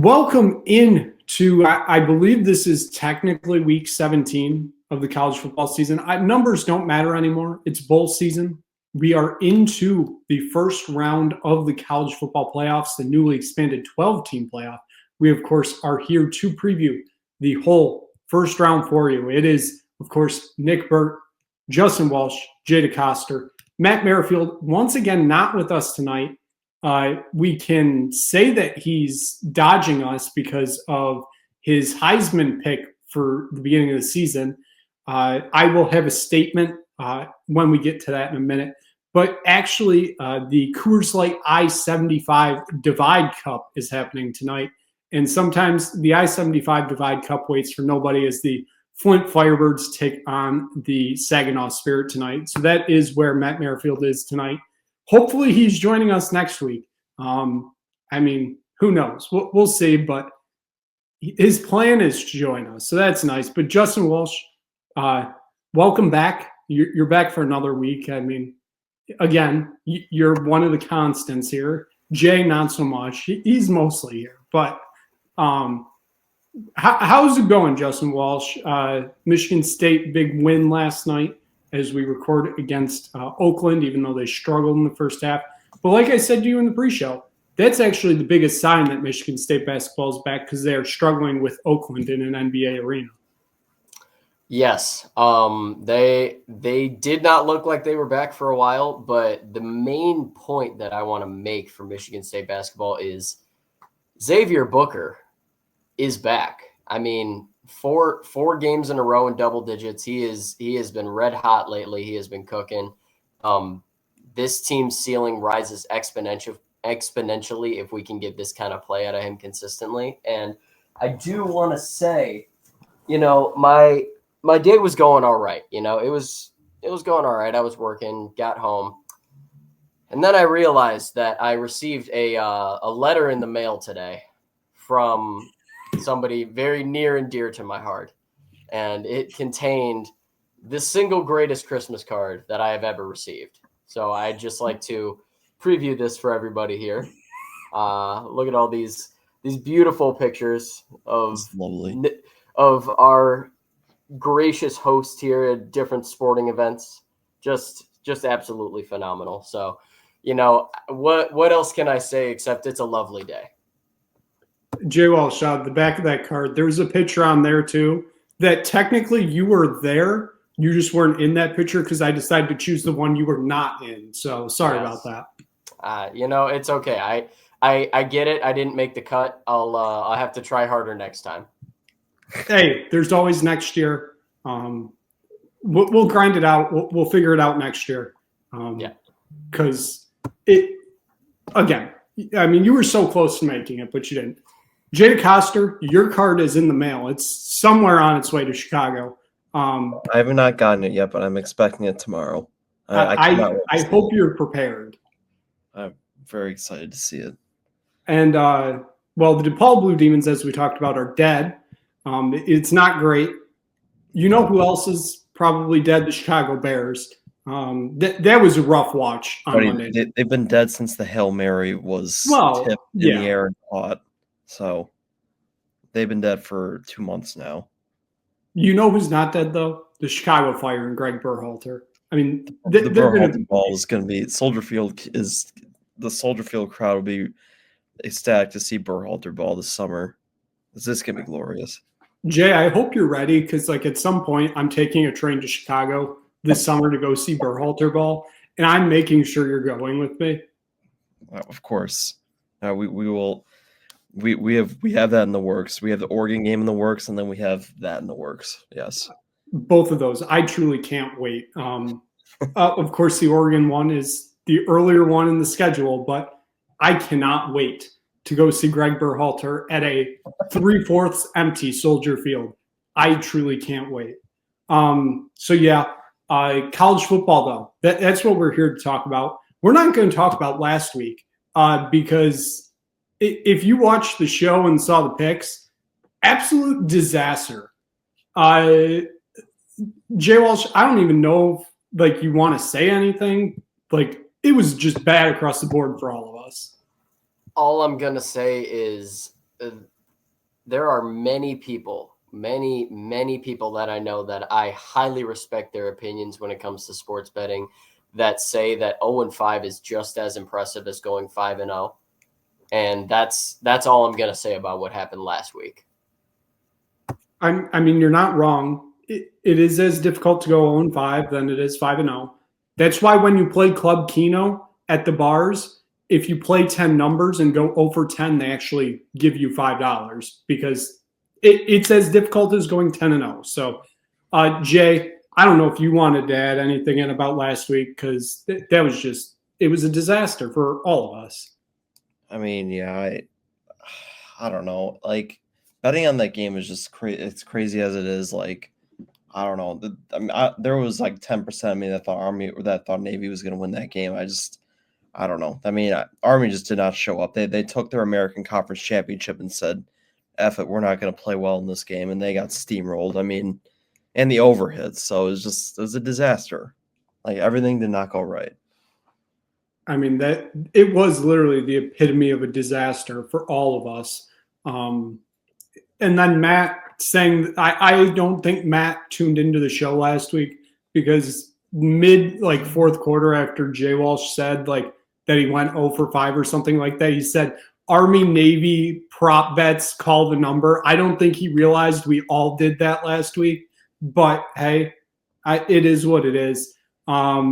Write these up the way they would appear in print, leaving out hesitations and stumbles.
Welcome in to, I believe this is technically week 17 of the college football season. Numbers don't matter anymore. It's bowl season. We are into the first round of the college football playoffs, the newly expanded 12-team playoff. We, of course, are here to preview the whole first round for you. It is, of course, Nick Burt, Justin Walsh, Jay DeCoster, Matt Merrifield, once again not with us tonight. We can say that he's dodging us because of his Heisman pick for the beginning of the season. I will have a statement when we get to that in a minute. But actually, the Coors Light I-75 Divide Cup is happening tonight. And sometimes the I-75 Divide Cup waits for nobody as the Flint Firebirds take on the Saginaw Spirit tonight. So that is where Matt Merrifield is tonight. Hopefully he's joining us next week. I mean, who knows? We'll see, but his plan is to join us. So that's nice. But Justin Walsh, welcome back. You're back for another week. I mean, again, you're one of the constants here. Jay, not so much. He's mostly here. But how's it going, Justin Walsh? Michigan State, big win last night as we record against Oakland, even though they struggled in the first half. But like I said to you in the pre-show, that's actually the biggest sign that Michigan State basketball is back because they are struggling with Oakland in an NBA arena. Yes, they did not look like they were back for a while, but the main point that I want to make for Michigan State basketball is Xavier Booker is back. I mean, four games in a row in double digits. He has been red hot lately. He has been cooking. This team's ceiling rises exponentially if we can get this kind of play out of him consistently. And I do want to say, my day was going all right. It was going all right. I was working, got home, and then I realized that I received a letter in the mail today from somebody very near and dear to my heart, and it contained the single greatest Christmas card that I have ever received. So I'd just like to preview this for everybody here. Look at all these beautiful pictures of our gracious host here at different sporting events. Just absolutely phenomenal. So, what else can I say except it's a lovely day. Jay Walsh, the back of that card, there was a picture on there too that technically you were there. You just weren't in that picture because I decided to choose the one you were not in. So sorry about that. It's okay. I get it. I didn't make the cut. I'll have to try harder next time. Hey, there's always next year. We'll grind it out. We'll figure it out next year. Because again, I mean, you were so close to making it, but you didn't. Jay DeCoster, your card is in the mail. It's somewhere on its way to Chicago. I have not gotten it yet, but I'm expecting it tomorrow. I hope you're prepared. I'm very excited to see it. And, the DePaul Blue Demons, as we talked about, are dead. It's not great. You know who else is probably dead? The Chicago Bears. That was a rough watch on Monday. They've been dead since the Hail Mary was tipped in the air and caught. So they've been dead for 2 months now. You know who's not dead, though? The Chicago Fire and Greg Berhalter. I mean, the Berhalter ball is going to be Soldier Field. The Soldier Field crowd will be ecstatic to see Berhalter ball this summer. This is going to be glorious. Jay, I hope you're ready because, at some point, I'm taking a train to Chicago this summer to go see Berhalter ball, and I'm making sure you're going with me. Of course, we will. We have that in the works. We have the Oregon game in the works, and then we have that in the works. Yes, both of those. I truly can't wait. Of course, the Oregon one is the earlier one in the schedule, but I cannot wait to go see Greg Berhalter at a 3/4 empty Soldier Field. I truly can't wait. College football, though, that's what we're here to talk about. We're not going to talk about last week because if you watched the show and saw the picks, absolute disaster. Jay Walsh, I don't even know if you want to say anything. It was just bad across the board for all of us. All I'm going to say is there are many people that I know that I highly respect their opinions when it comes to sports betting that say that 0-5 is just as impressive as going 5-0. And that's all I'm going to say about what happened last week. I mean, you're not wrong. It is as difficult to go 0-5 than it is 5-0. That's why when you play Club Keno at the bars, if you play 10 numbers and go 0 for 10, they actually give you $5 because it's as difficult as going 10-0. So, Jay, I don't know if you wanted to add anything in about last week because that was just – it was a disaster for all of us. I mean, yeah, I don't know. Like, betting on that game is just crazy. It's crazy as it is. Like, I don't know. There was like 10% of me that thought Navy was going to win that game. I don't know. I mean, Army just did not show up. They took their American Conference Championship and said, F it, we're not going to play well in this game. And they got steamrolled. I mean, and the overhits. So it was a disaster. Like, everything did not go right. I mean, that it was literally the epitome of a disaster for all of us. And then Matt saying, I don't think Matt tuned into the show last week because fourth quarter after Jay Walsh said that he went 0 for 5 or something like that, he said, Army Navy prop bets call the number. I don't think he realized we all did that last week, but hey, it is what it is. But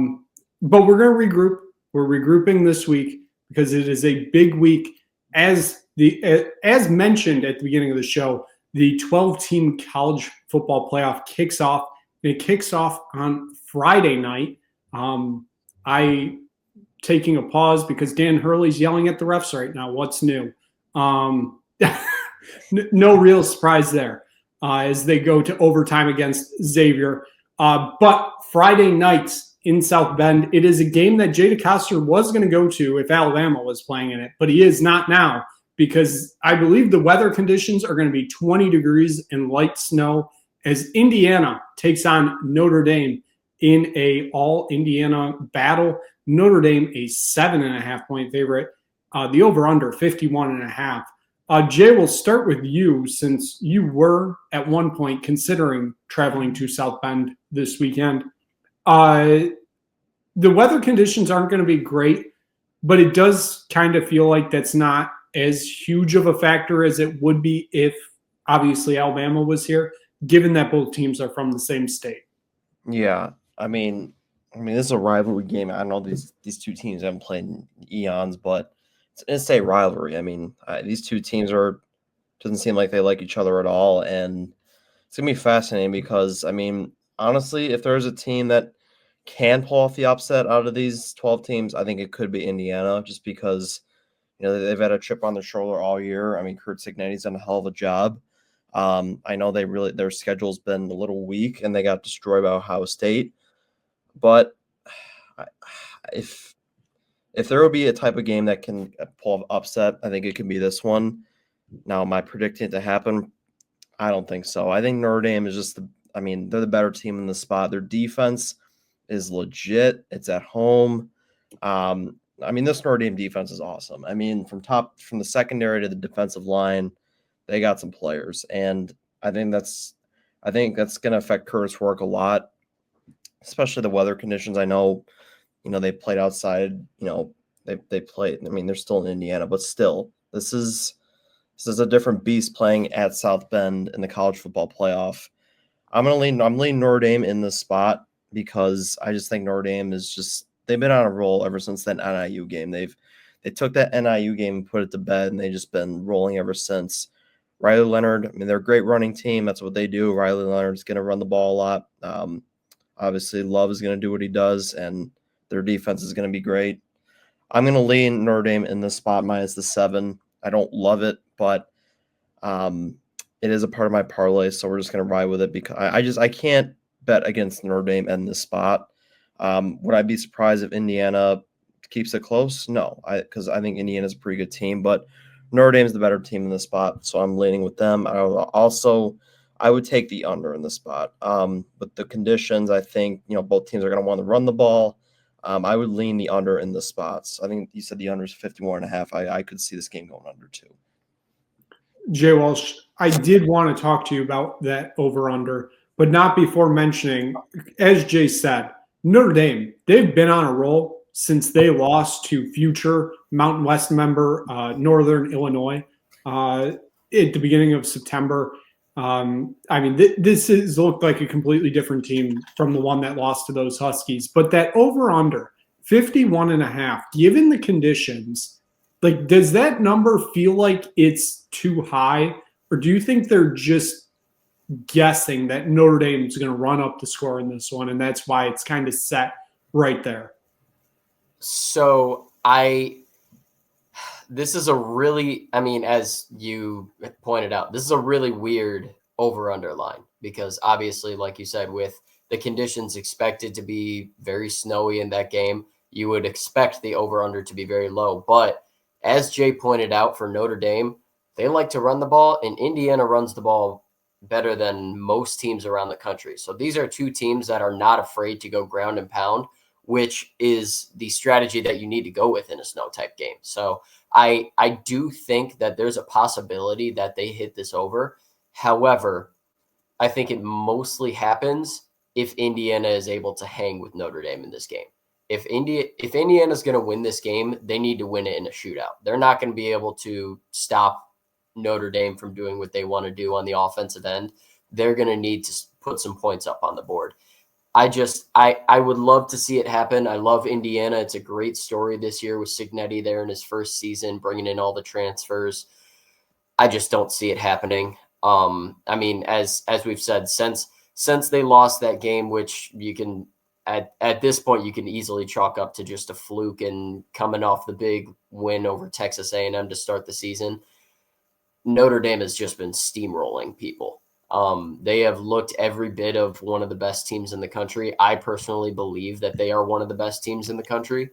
we're going to regroup. We're regrouping this week because it is a big week. As mentioned at the beginning of the show, the 12-team college football playoff kicks off. And it kicks off on Friday night. I taking a pause because Dan Hurley's yelling at the refs right now. What's new? No real surprise there as they go to overtime against Xavier. But Friday nights in South Bend, it is a game that Jay DeCoster was going to go to if Alabama was playing in it, but he is not now because I believe the weather conditions are going to be 20 degrees and light snow as Indiana takes on Notre Dame in a all-Indiana battle. Notre Dame a 7.5-point favorite. The over-under 51.5. Jay, we'll start with you since you were at one point considering traveling to South Bend this weekend. The weather conditions aren't going to be great, but it does kind of feel like that's not as huge of a factor as it would be if obviously Alabama was here, given that both teams are from the same state. Yeah, I mean, this is a rivalry game. I know these two teams haven't played in eons, but it's a rivalry. I mean, these two teams doesn't seem like they like each other at all, and it's gonna be fascinating because I mean, honestly, if there's a team that can pull off the upset out of these 12 teams, I think it could be Indiana, just because they've had a chip on their shoulder all year. I mean, Kurt Cignetti's done a hell of a job. I know their schedule's been a little weak and they got destroyed by Ohio State. But if there will be a type of game that can pull off upset, I think it can be this one. Now, am I predicting it to happen? I don't think so. I think Notre Dame is they're the better team in the spot. Their defense is legit. It's at home. This Notre Dame defense is awesome. I mean, from the secondary to the defensive line, they got some players, and I think that's going to affect Curtis Rourke a lot, especially the weather conditions. I know, they played outside. They played. I mean, they're still in Indiana, but still, this is a different beast playing at South Bend in the college football playoff. I'm leaning Notre Dame in this spot because I just think Notre Dame they've been on a roll ever since that NIU game. They took that NIU game and put it to bed, and they've just been rolling ever since. Riley Leonard, they're a great running team. That's what they do. Riley Leonard's going to run the ball a lot. Obviously, Love is going to do what he does, and their defense is going to be great. I'm going to lean Notre Dame in this spot minus the 7. I don't love it, but it is a part of my parlay, so we're just going to ride with it because I can't bet against Notre Dame in this spot. Would I be surprised if Indiana keeps it close? No, because I think Indiana's a pretty good team, but Notre Dame's the better team in the spot, so I'm leaning with them. I would take the under in the spot. But the conditions, I think, both teams are going to want to run the ball. I would lean the under in the spots. I think you said the under is 51.5. I could see this game going under too. Jay Walsh, I did want to talk to you about that over-under, but not before mentioning, as Jay said, Notre Dame, they've been on a roll since they lost to future Mountain West member Northern Illinois at the beginning of September. This has looked like a completely different team from the one that lost to those Huskies. But that over-under, 51.5, given the conditions, like, does that number feel like it's too high? Or do you think they're just guessing that Notre Dame is going to run up the score in this one, and that's why it's kind of set right there? So this is a really, as you pointed out, this is a really weird over-under line because obviously, like you said, with the conditions expected to be very snowy in that game, you would expect the over-under to be very low. But as Jay pointed out, for Notre Dame, they like to run the ball, and Indiana runs the ball better than most teams around the country. So these are two teams that are not afraid to go ground and pound, which is the strategy that you need to go with in a snow type game. So I do think that there's a possibility that they hit this over. However, I think it mostly happens if Indiana is able to hang with Notre Dame in this game. If Indiana's going to win this game, they need to win it in a shootout. They're not going to be able to stop Notre Dame from doing what they want to do on the offensive end. They're going to need to put some points up on the board. I would love to see it happen. I love Indiana. It's a great story this year with Cignetti there in his first season, bringing in all the transfers. I just don't see it happening. As we've said, since they lost that game, which you can at this point you can easily chalk up to just a fluke and coming off the big win over Texas A&M to start the season, Notre Dame has just been steamrolling people. They have looked every bit of one of the best teams in the country. I personally believe that they are one of the best teams in the country.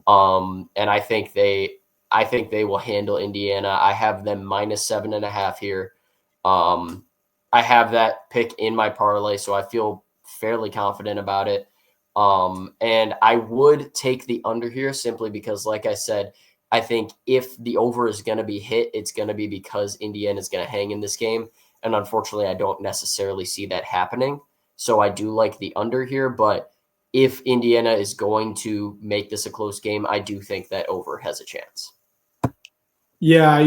And I think they will handle Indiana. I have them -7.5 here. I have that pick in my parlay, so I feel fairly confident about it. And I would take the under here simply because, like I said, I think if the over is going to be hit, it's going to be because Indiana is going to hang in this game. And unfortunately, I don't necessarily see that happening. So I do like the under here. But if Indiana is going to make this a close game, I do think that over has a chance. Yeah,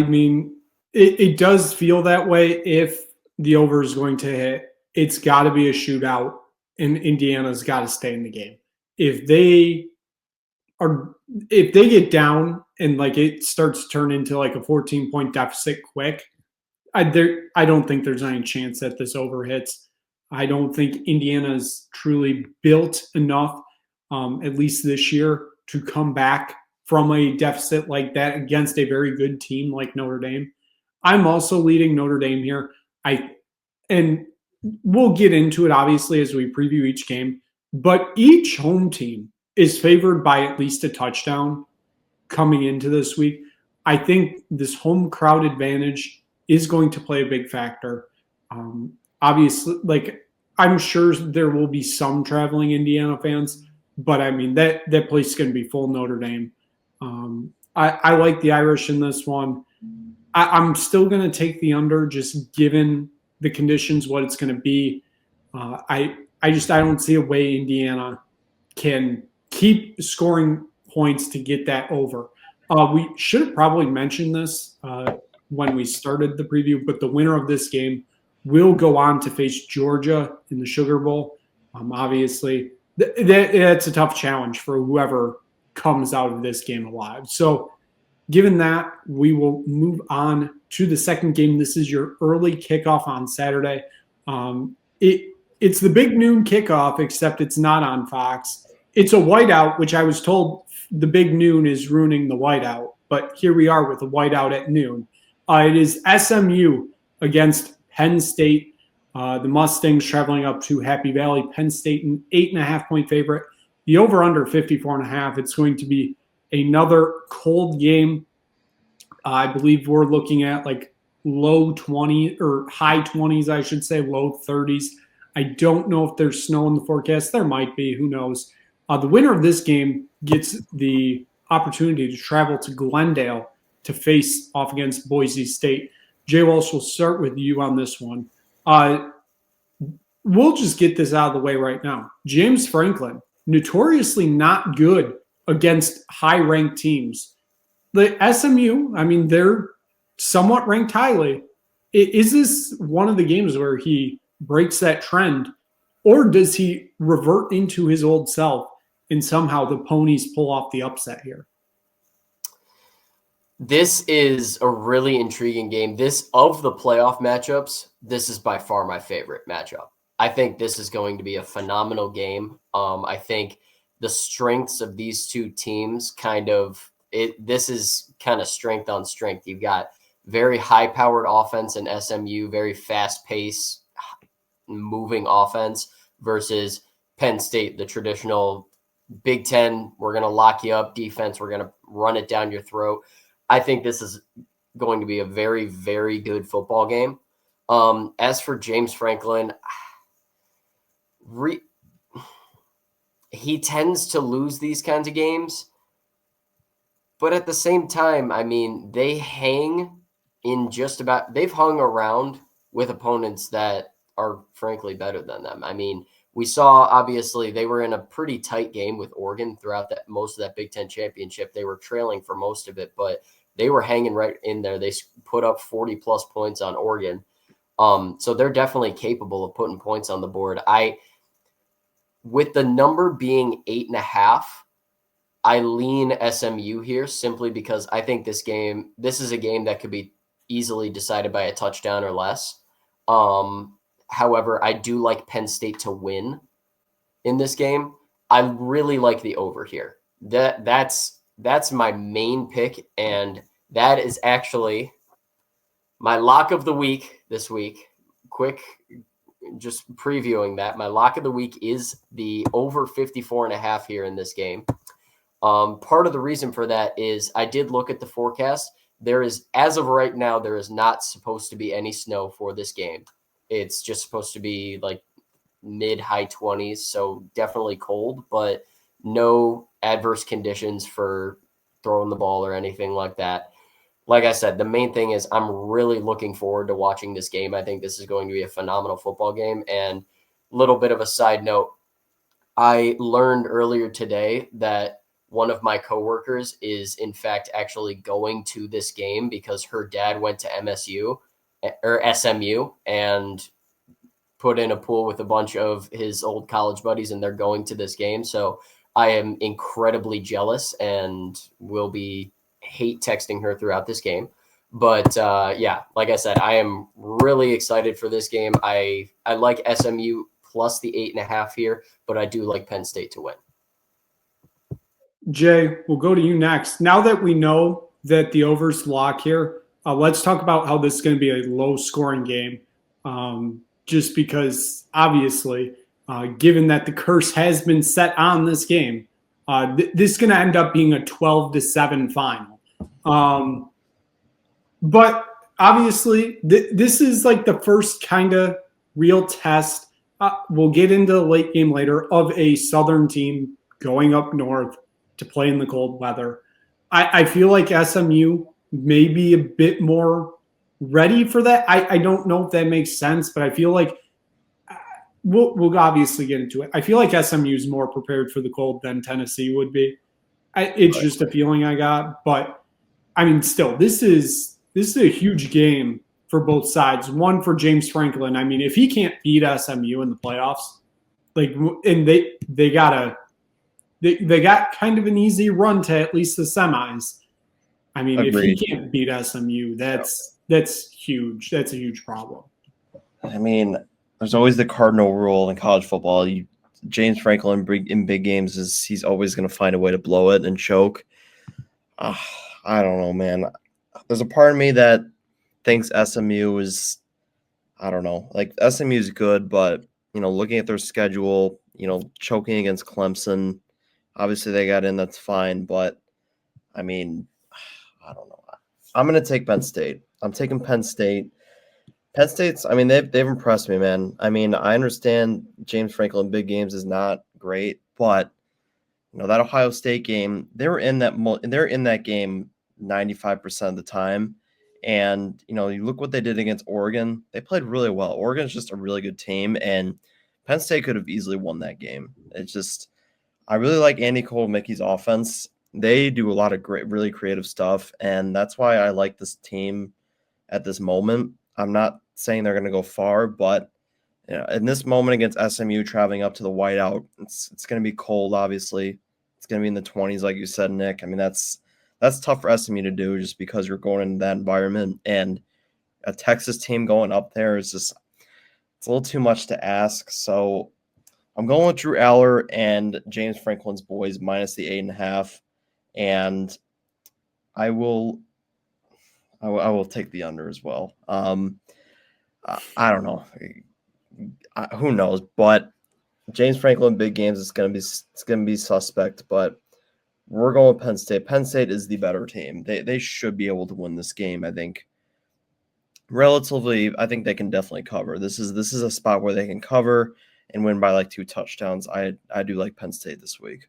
it does feel that way. If the over is going to hit, it's got to be a shootout, and Indiana's got to stay in the game. If they get down and like it starts to turn into like a 14-point deficit quick, I don't think there's any chance that this over hits. I don't think Indiana's truly built enough, at least this year, to come back from a deficit like that against a very good team like Notre Dame. I'm also leading Notre Dame here. And we'll get into it obviously as we preview each game, but each home team is favored by at least a touchdown coming into this week. I think this home crowd advantage is going to play a big factor. Obviously, like, I'm sure there will be some traveling Indiana fans, but that place is going to be full Notre Dame. I like the Irish in this one. I'm still going to take the under, just given the conditions, what it's going to be. I don't see a way Indiana can keep scoring points to get that over. We should have probably mentioned this when we started the preview, but the winner of this game will go on to face Georgia in the Sugar Bowl. Obviously, that's a tough challenge for whoever comes out of this game alive. So given that, we will move on to the second game. This is your early kickoff on Saturday. It's the big noon kickoff, except it's not on Fox. It's a whiteout, which I was told the big noon is ruining the whiteout, but here we are with a whiteout at noon. It is SMU against Penn State. The Mustangs traveling up to Happy Valley. Penn State, an 8.5-point favorite. The over-under 54.5. It's going to be another cold game. I believe we're looking at like low 20 or high 20s, I should say, low 30s. I don't know if there's snow in the forecast. There might be. Who knows? The winner of this game gets the opportunity to travel to Glendale to face off against Boise State. Jay Walsh, we'll start with you on this one. We'll just get this out of the way right now. James Franklin, notoriously not good against high-ranked teams. The SMU, I mean, they're somewhat ranked highly. Is this one of the games where he breaks that trend, or does he revert into his old self and somehow the ponies pull off the upset here? This is a really intriguing game. This, of the playoff matchups, this is by far my favorite matchup. I think this is going to be a phenomenal game. I think the strengths of these two teams this is kind of strength on strength. You've got very high-powered offense in SMU, very fast-paced, moving offense versus Penn State, the traditional Big Ten, we're going to lock you up defense, we're going to run it down your throat. I think this is going to be a very, very good football game. As for James Franklin, he tends to lose these kinds of games. But at the same time, I mean, they've hung around with opponents that are frankly better than them. I mean, we saw, obviously, they were in a pretty tight game with Oregon throughout most of that Big Ten championship. They were trailing for most of it, but they were hanging right in there. They put up 40-plus points on Oregon. So they're definitely capable of putting points on the board. With the number being 8.5, I lean SMU here simply because I think this is a game that could be easily decided by a touchdown or less. However, I do like Penn State to win in this game. I really like the over here. That's my main pick, and that is actually my lock of the week this week. Quick, just previewing that. My lock of the week is the over 54.5 here in this game. Part of the reason for that is I did look at the forecast. As of right now, there is not supposed to be any snow for this game. It's just supposed to be like mid-high 20s, so definitely cold, but no adverse conditions for throwing the ball or anything like that. Like I said, the main thing is I'm really looking forward to watching this game. I think this is going to be a phenomenal football game. And a little bit of a side note, I learned earlier today that one of my coworkers is in fact actually going to this game because her dad went to SMU and put in a pool with a bunch of his old college buddies, and they're going to this game. So I am incredibly jealous and will be hate texting her throughout this game. But yeah, like I said, I am really excited for this game. I like SMU plus the 8.5 here, but I do like Penn State to win. Jay, we'll go to you next. Now that we know that the over's lock here, let's talk about how this is going to be a low-scoring game. Just because, obviously, given that the curse has been set on this game, this is going to end up being a 12-7 final. But obviously, this is like the first kind of real test. We'll get into the late game later of a Southern team going up north to play in the cold weather. I feel like SMU may be a bit more ready for that. I don't know if that makes sense, but I feel like we'll obviously get into it. I feel like SMU is more prepared for the cold than Tennessee would be. It's just a feeling I got. But, I mean, still, this is a huge game for both sides. One for James Franklin. I mean, if he can't beat SMU in the playoffs, and they got kind of an easy run to at least the semis. I mean, Agreed. If he can't beat SMU, that's huge. That's a huge problem. I mean, there's always the cardinal rule in college football. James Franklin in big games he's always going to find a way to blow it and choke. I don't know, man. There's a part of me that thinks SMU is, I don't know, like SMU is good, but looking at their schedule, choking against Clemson, obviously they got in, that's fine, but I mean, I don't know. I'm going to take Penn State. I'm taking Penn State. Penn State's, I mean, they've impressed me, man. I mean, I understand James Franklin in big games is not great, but that Ohio State game, they're in that game 95% of the time, And, you look what they did against Oregon. They played really well. Oregon's just a really good team, and Penn State could have easily won that game. It's just, I really like Andy Cole Mickey's offense. They do a lot of great, really creative stuff, and that's why I like this team at this moment. I'm not saying they're going to go far, but in this moment against SMU, traveling up to the whiteout, it's going to be cold. Obviously, it's going to be in the 20s, like you said, Nick. I mean, that's tough for SMU to do just because you're going into that environment, and a Texas team going up there is just, it's a little too much to ask. So I'm going with Drew Aller and James Franklin's boys minus the 8.5, and I will take the under as well. I don't know. Who knows? But James Franklin big games, it's gonna be suspect. But we're going with Penn State. Penn State is the better team. They should be able to win this game. I think relatively. I think they can definitely cover. This is a spot where they can cover and win by like 2 touchdowns. I do like Penn State this week.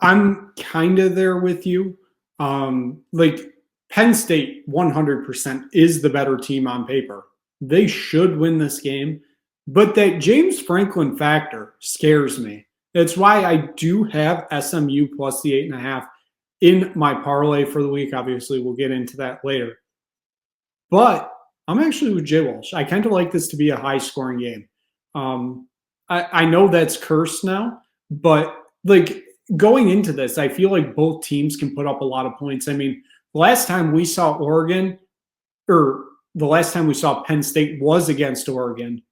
I'm kind of there with you. Like Penn State 100% is the better team on paper. They should win this game, but that James Franklin factor scares me. That's why I do have SMU plus the 8.5 in my parlay for the week. Obviously, we'll get into that later. But I'm actually with Jay Walsh. I kind of like this to be a high-scoring game. I know that's cursed now, but like going into this, I feel like both teams can put up a lot of points. I mean, the last time we saw Penn State was against Oregon.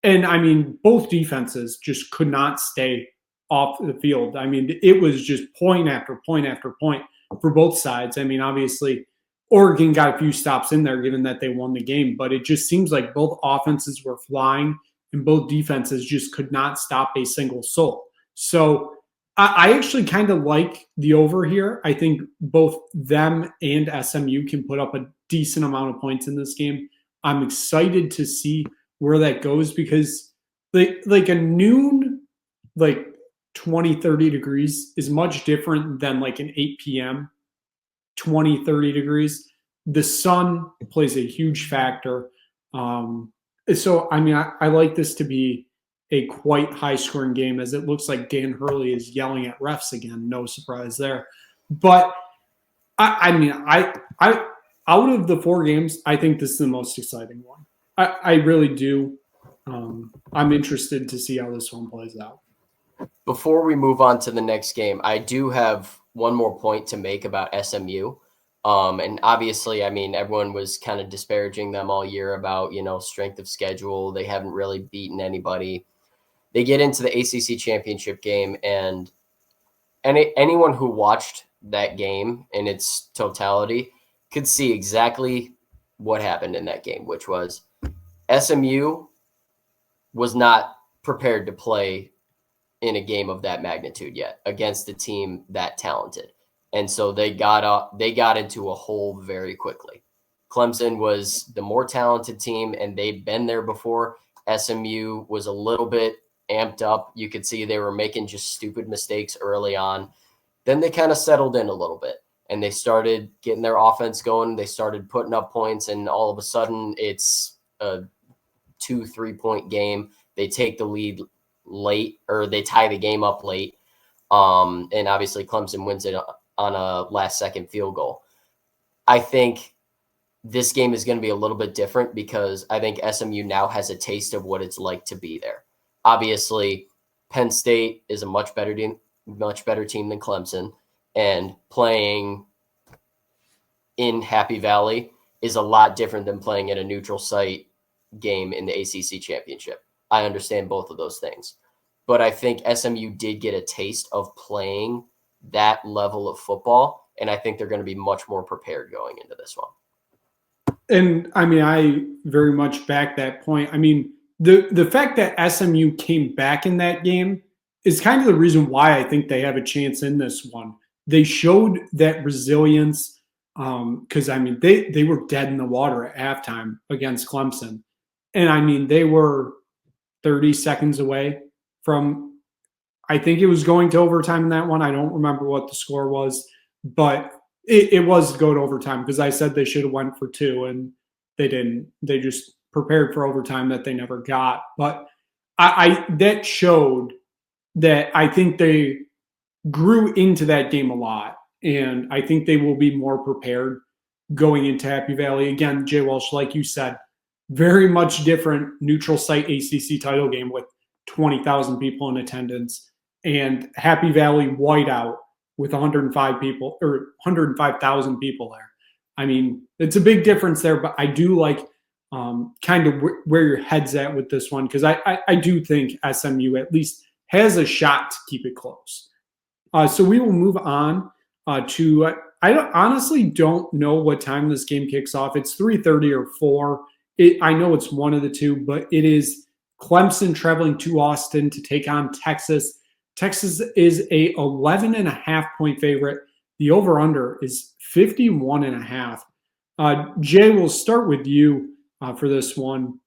And I mean, both defenses just could not stay off the field. I mean, it was just point after point after point for both sides. I mean, obviously, Oregon got a few stops in there given that they won the game, but it just seems like both offenses were flying and both defenses just could not stop a single soul. So I actually kind of like the over here. I think both them and SMU can put up a decent amount of points in this game. I'm excited to see where that goes because like a noon, like 20, 30 degrees is much different than like an 8 p.m., 20, 30 degrees. The sun plays a huge factor. So, I mean, I like this to be a quite high-scoring game as it looks like Dan Hurley is yelling at refs again. No surprise there. But, I mean, out of the 4 games, I think this is the most exciting one. I really do. I'm interested to see how this one plays out. Before we move on to the next game, I do have one more point to make about SMU. And obviously, I mean, everyone was kind of disparaging them all year about, strength of schedule. They haven't really beaten anybody. They get into the ACC championship game, and anyone who watched that game in its totality could see exactly what happened in that game, which was SMU was not prepared to play in a game of that magnitude yet against a team that talented. And so they got into a hole very quickly. Clemson was the more talented team, and they'd been there before. SMU was a little bit amped up. You could see they were making just stupid mistakes early on. Then they kind of settled in a little bit, and they started getting their offense going. They started putting up points, and all of a sudden it's a 2-3 point game. They take the lead late, or they tie the game up late. And obviously Clemson wins it on a last-second field goal. I think this game is going to be a little bit different because I think SMU now has a taste of what it's like to be there. Obviously, Penn State is a much better team than Clemson, and playing in Happy Valley is a lot different than playing at a neutral site game in the ACC championship. I understand both of those things, but I think SMU did get a taste of playing that level of football, and I think they're going to be much more prepared going into this one. And I mean, I very much back that point. I mean, the fact that SMU came back in that game is kind of the reason why I think they have a chance in this one. They showed that resilience because, I mean, they were dead in the water at halftime against Clemson. And, I mean, they were 30 seconds away from, I think it was going to overtime in that one. I don't remember what the score was, but It was go to overtime because I said they should have went for 2 and they didn't. They just prepared for overtime that they never got. But I that showed that I think they grew into that game a lot, and I think they will be more prepared going into Happy Valley. Again, Jay Walsh, like you said, very much different neutral site ACC title game with 20,000 people in attendance, and Happy Valley whiteout with 105 people or 105,000 people there. I mean, it's a big difference there, but I do like kind of where your head's at with this one because I do think SMU at least has a shot to keep it close. So we will move on to honestly don't know what time this game kicks off. It's 3:30 or 4. I know it's one of the two, but it is Clemson traveling to Austin to take on Texas. Texas is a 11.5-point favorite. The over-under is 51.5. Jay, we'll start with you for this one.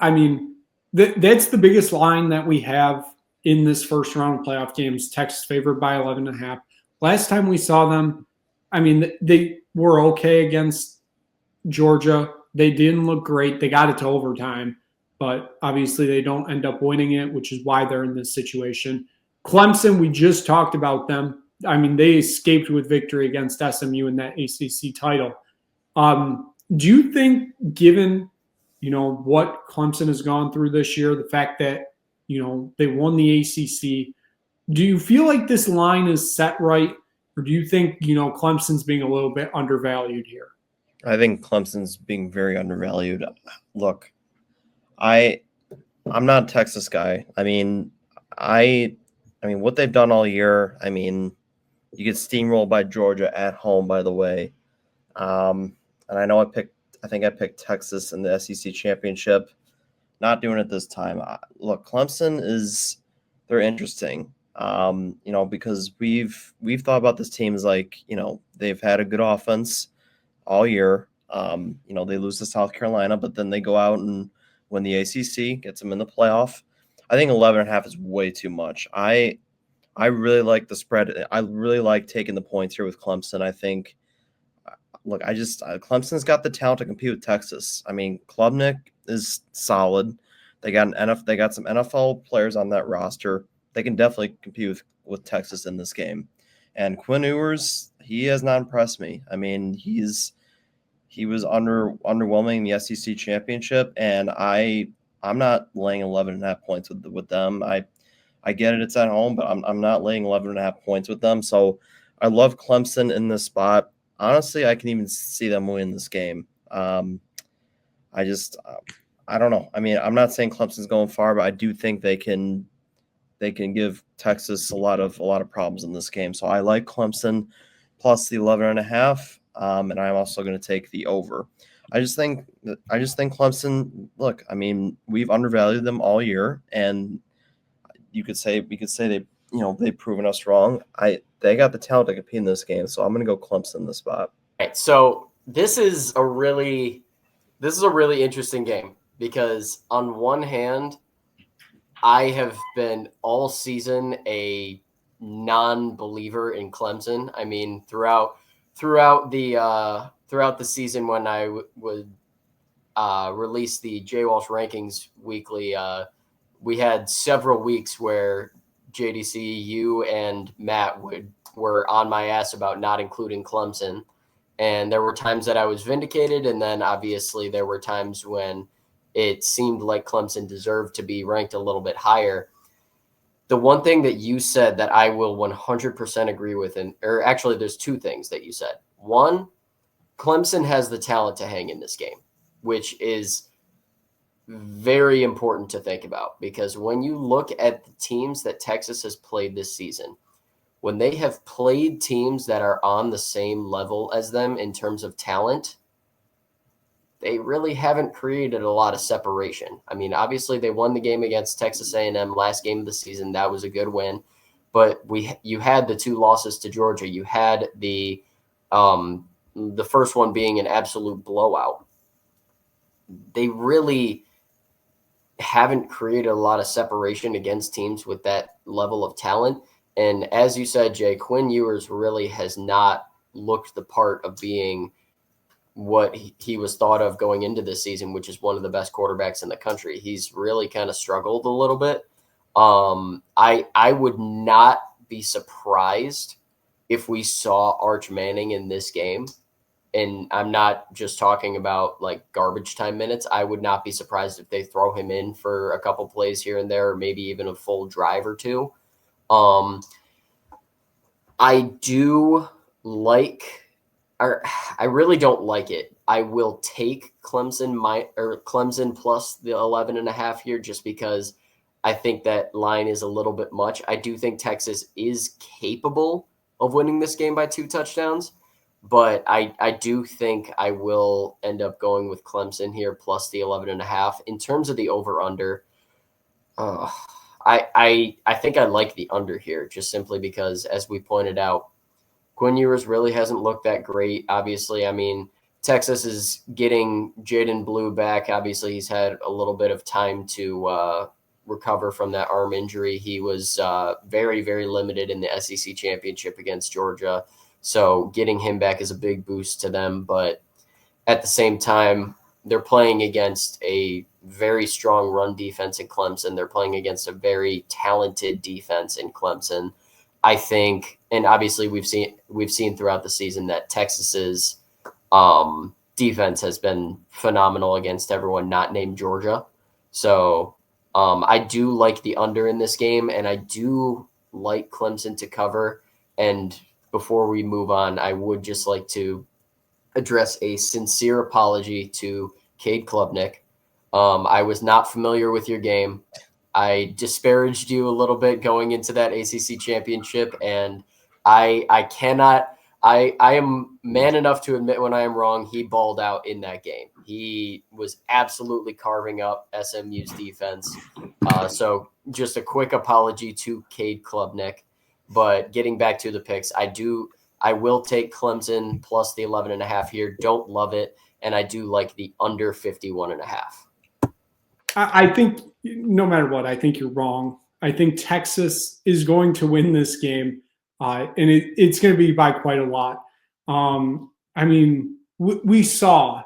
I mean, that's the biggest line that we have in this first round of playoff games. Texas favored by 11.5. Last time we saw them, I mean, they were okay against Georgia. They didn't look great. They got it to overtime, but obviously they don't end up winning it, which is why they're in this situation. Clemson, we just talked about them. I mean, they escaped with victory against SMU in that ACC title. Do you think, given what Clemson has gone through this year, the fact that they won the ACC, do you feel like this line is set right, or do you think Clemson's being a little bit undervalued here? I think Clemson's being very undervalued. Look, I'm not a Texas guy. I mean, what they've done all year. I mean, you get steamrolled by Georgia at home, by the way. And I know I think I picked Texas in the SEC championship. Not doing it this time. Look, Clemson they're interesting. Because we've thought about this team as like, they've had a good offense all year. They lose to South Carolina, but then they go out and win the ACC, gets them in the playoff. I think 11.5 is way too much. I really like the spread. I really like taking the points here with Clemson. I think, look, Clemson's got the talent to compete with Texas. I mean, Klubnik is solid. They got some NFL players on that roster. They can definitely compete with Texas in this game. And Quinn Ewers, he has not impressed me. I mean, he was underwhelming in the SEC championship, and I'm not laying 11.5 points with them. I get it, it's at home, but I'm not laying 11.5 points with them. So I love Clemson in this spot. Honestly, I can even see them win this game. I don't know. I mean, I'm not saying Clemson's going far, but I do think they can give Texas a lot of problems in this game. So I like Clemson plus the 11.5. And I'm also going to take the over. I just think Clemson. Look, I mean, we've undervalued them all year, and we could say they they've proven us wrong. They got the talent to compete in this game, so I'm going to go Clemson in the spot. All right, so this is a really interesting game because on one hand, I have been all season a non-believer in Clemson. I mean, throughout the season when I would release the J Walsh rankings weekly, we had several weeks where JDC, you and Matt were on my ass about not including Clemson. And there were times that I was vindicated. And then obviously there were times when it seemed like Clemson deserved to be ranked a little bit higher. The one thing that you said that I will 100% agree with, or actually there's two things that you said. One, Clemson has the talent to hang in this game, which is very important to think about because when you look at the teams that Texas has played this season, when they have played teams that are on the same level as them in terms of talent, they really haven't created a lot of separation. I mean, obviously they won the game against Texas A&M last game of the season. That was a good win, but you had the two losses to Georgia. You had the first one being an absolute blowout. They really haven't created a lot of separation against teams with that level of talent. And as you said, Jay, Quinn Ewers really has not looked the part of being what he was thought of going into this season, which is one of the best quarterbacks in the country. He's really kind of struggled a little bit. I would not be surprised if we saw Arch Manning in this game. And I'm not just talking about like garbage time minutes. I would not be surprised if they throw him in for a couple plays here and there, or maybe even a full drive or two. I do like, or I really don't like it. I will take Clemson plus the 11.5 here, just because I think that line is a little bit much. I do think Texas is capable of winning this game by 2 touchdowns, but I do think I will end up going with Clemson here plus the 11.5. In terms of the over-under, I think I like the under here, just simply because, as we pointed out, Quinn Ewers really hasn't looked that great. Obviously, I mean, Texas is getting Jaden Blue back. Obviously, he's had a little bit of time to recover from that arm injury. He was very, very limited in the SEC championship against Georgia. So getting him back is a big boost to them. But at the same time, they're playing against a very strong run defense in Clemson. They're playing against a very talented defense in Clemson. I think, and obviously we've seen throughout the season that Texas's defense has been phenomenal against everyone not named Georgia. So I do like the under in this game, and I do like Clemson to cover. And before we move on, I would just like to address a sincere apology to Cade Klubnik. I was not familiar with your game. I disparaged you a little bit going into that ACC championship, and I am man enough to admit when I am wrong. He balled out in that game. He was absolutely carving up SMU's defense. So just a quick apology to Cade Klubnik. But getting back to the picks, I will take Clemson plus the 11.5 here. Don't love it, and I do like the under 51.5. I think no matter what, I think you're wrong. I think Texas is going to win this game, and it's going to be by quite a lot. I mean, we saw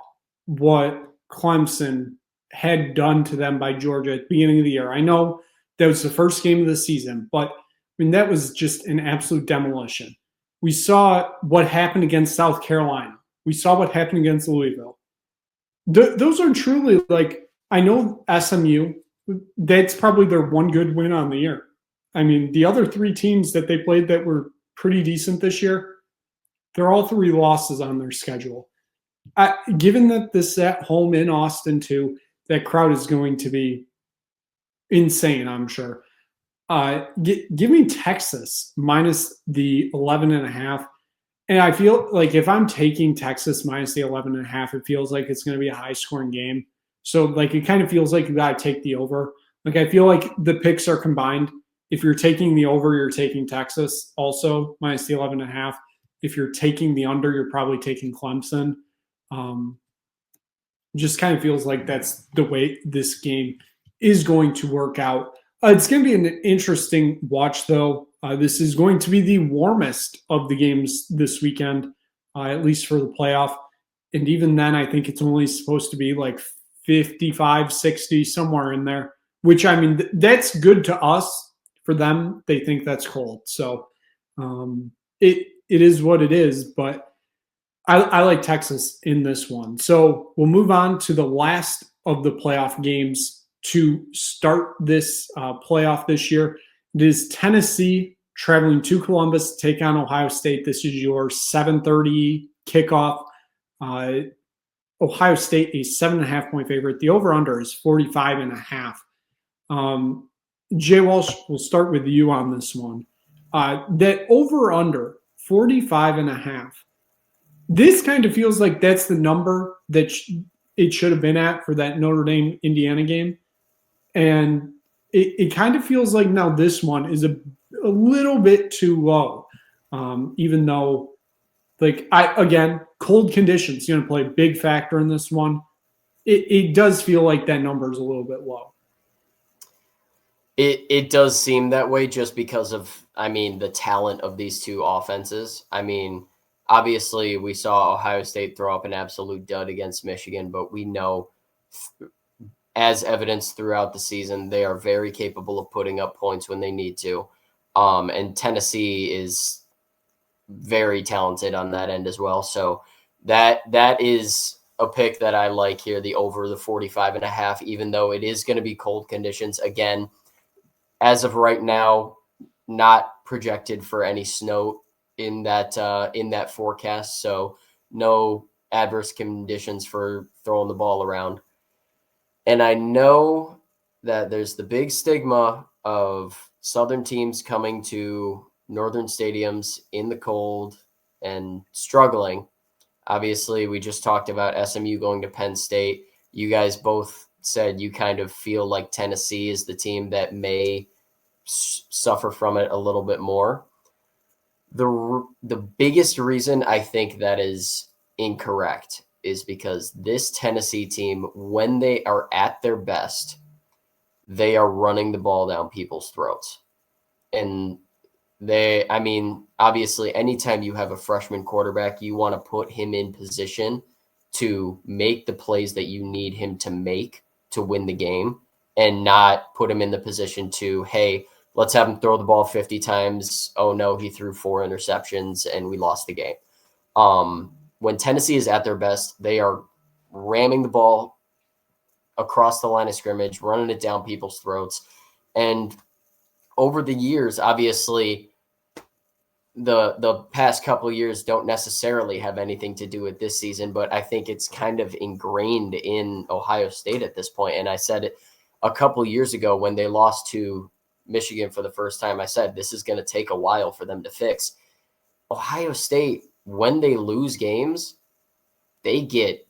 what Clemson had done to them by Georgia at the beginning of the year. I know that was the first game of the season, but I mean, that was just an absolute demolition. We saw what happened against South Carolina. We saw what happened against Louisville. Those are truly, like, I know SMU, that's probably their one good win on the year. I mean, the other 3 teams that they played that were pretty decent this year, they're all 3 losses on their schedule. Given that this is at home in Austin too, that crowd is going to be insane, I'm sure. Give me Texas minus the 11.5. And I feel like if I'm taking Texas minus the 11.5, it feels like it's going to be a high scoring game. So like, it kind of feels like you got to take the over. Like, I feel like the picks are combined. If you're taking the over, you're taking Texas also minus the 11.5. If you're taking the under, you're probably taking Clemson. Just kind of feels like that's the way this game is going to work out. It's going to be an interesting watch, though. This is going to be the warmest of the games this weekend, at least for the playoff. And even then, I think it's only supposed to be like 55, 60, somewhere in there, which, I mean, that's good to us. For them, they think that's cold. So it is what it is, but I like Texas in this one. So we'll move on to the last of the playoff games to start this playoff this year. It is Tennessee traveling to Columbus to take on Ohio State. This is your 7:30 kickoff. Ohio State, a 7.5-point favorite. The over-under is 45.5. Jay Walsh, we'll start with you on this one. That over-under, 45.5. This kind of feels like that's the number that it should have been at for that Notre Dame Indiana game. And it kind of feels like now this one is a little bit too low, even though, like, again, cold conditions going to play a big factor in this one. It does feel like that number is a little bit low. It does seem that way just because of, I mean, the talent of these two offenses. I mean, obviously we saw Ohio State throw up an absolute dud against Michigan, but we know, as evidenced throughout the season, they are very capable of putting up points when they need to. And Tennessee is very talented on that end as well. So that is a pick that I like here, the over the 45.5, even though it is going to be cold conditions. Again, as of right now, not projected for any snow in that forecast. So no adverse conditions for throwing the ball around. And I know that there's the big stigma of Southern teams coming to northern stadiums in the cold and struggling. Obviously, we just talked about SMU going to Penn State. You guys both said you kind of feel like Tennessee is the team that may suffer from it a little bit more. The biggest reason I think that is incorrect is because this Tennessee team, when they are at their best, they are running the ball down people's throats. And obviously, anytime you have a freshman quarterback, you want to put him in position to make the plays that you need him to make to win the game, and not put him in the position to, hey, let's have him throw the ball 50 times. Oh, no, he threw 4 interceptions and we lost the game. When Tennessee is at their best, they are ramming the ball across the line of scrimmage, running it down people's throats. And over the years, obviously, the past couple of years don't necessarily have anything to do with this season, but I think it's kind of ingrained in Ohio State at this point. And I said it a couple of years ago when they lost to Michigan for the first time. I said this is going to take a while for them to fix. Ohio State, when they lose games, they get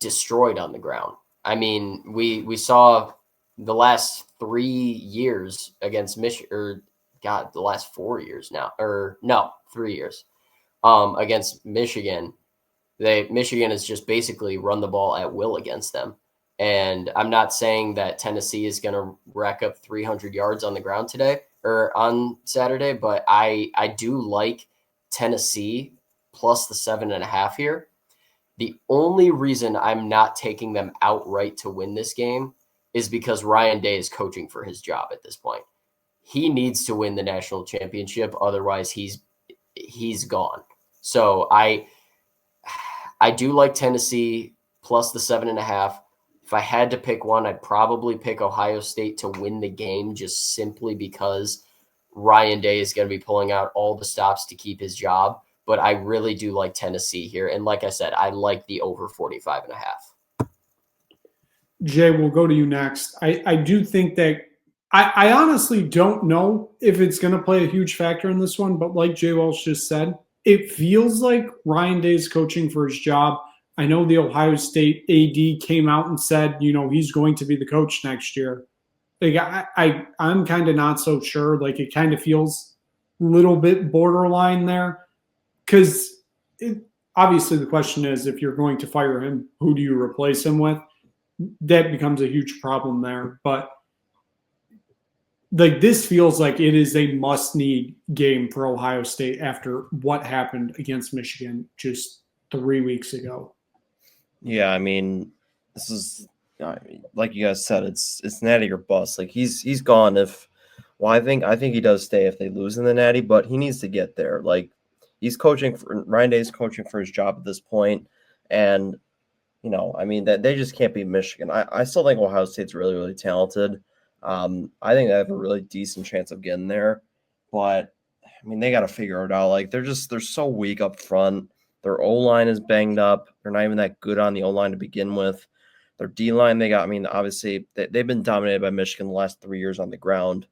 destroyed on the ground. I mean, we saw the last 3 years against Michigan, or God, the last 4 years now, or no, 3 years against Michigan. Michigan has just basically run the ball at will against them. And I'm not saying that Tennessee is going to rack up 300 yards on the ground today or on Saturday, but I do like Tennessee plus the 7.5 here. The only reason I'm not taking them outright to win this game is because Ryan Day is coaching for his job at this point. He needs to win the national championship. Otherwise, he's gone. So I do like Tennessee plus the 7.5. If I had to pick one, I'd probably pick Ohio State to win the game, just simply because Ryan Day is going to be pulling out all the stops to keep his job. But I really do like Tennessee here. And like I said, I like the over 45.5. Jay, we'll go to you next. I do think that I honestly don't know if it's going to play a huge factor in this one, but like Jay Welsh just said, it feels like Ryan Day's coaching for his job. I know the Ohio State AD came out and said, he's going to be the coach next year. Like I'm kind of not so sure. Like it kind of feels a little bit borderline there, because obviously the question is, if you're going to fire him, who do you replace him with? That becomes a huge problem there. But like this feels like it is a must-need game for Ohio State after what happened against Michigan just 3 weeks ago. Yeah, I mean, this is like you guys said, it's natty or bust. Like he's gone if. Well, I think he does stay if they lose in the natty, but he needs to get there. Like he's coaching for Ryan Day's coaching for his job at this point, and I mean that they just can't beat Michigan. I still think Ohio State's really, really talented. I think they have a really decent chance of getting there, but I mean they got to figure it out. Like they're so weak up front. Their O-line is banged up. They're not even that good on the O-line to begin with. Their D-line, obviously they've been dominated by Michigan the last 3 years on the ground.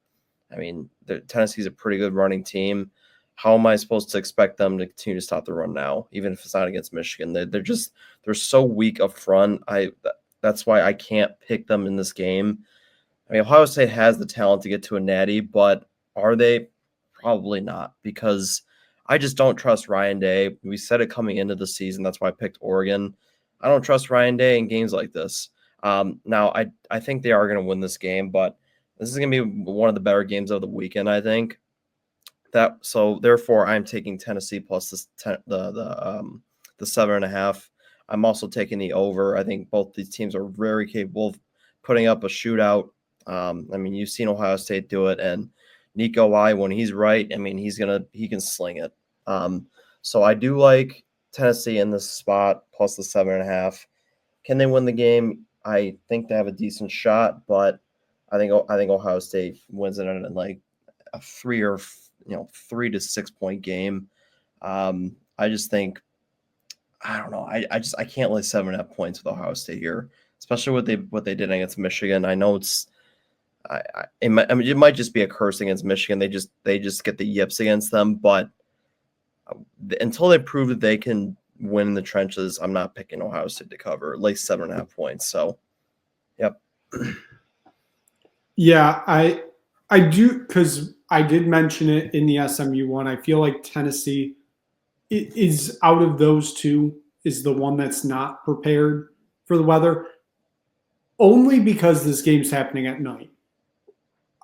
I mean, Tennessee's a pretty good running team. How am I supposed to expect them to continue to stop the run now, even if it's not against Michigan? They're so weak up front. That's why I can't pick them in this game. I mean, Ohio State has the talent to get to a natty, but are they? Probably not, because I just don't trust Ryan Day. We said it coming into the season. That's why I picked Oregon. I don't trust Ryan Day in games like this. Now, I think they are going to win this game, but this is going to be one of the better games of the weekend, I think. So therefore, I'm taking Tennessee plus the 7.5. I'm also taking the over. I think both these teams are very capable of putting up a shootout. I mean, you've seen Ohio State do it, and Nico I, when he's right, I mean, he can sling it. So I do like Tennessee in this spot plus the 7.5. Can they win the game? I think they have a decent shot, but I think Ohio State wins it in like a 3 to 6 point game. I just think, I don't know. I can't lay 7.5 points with Ohio State here, especially what they did against Michigan. I know it might just be a curse against Michigan. They just get the yips against them, but until they prove that they can win in the trenches, I'm not picking Ohio State to cover at least 7.5 points. So, yep. Yeah, I do, because I did mention it in the SMU one. I feel like Tennessee is, out of those two, is the one that's not prepared for the weather, only because this game's happening at night.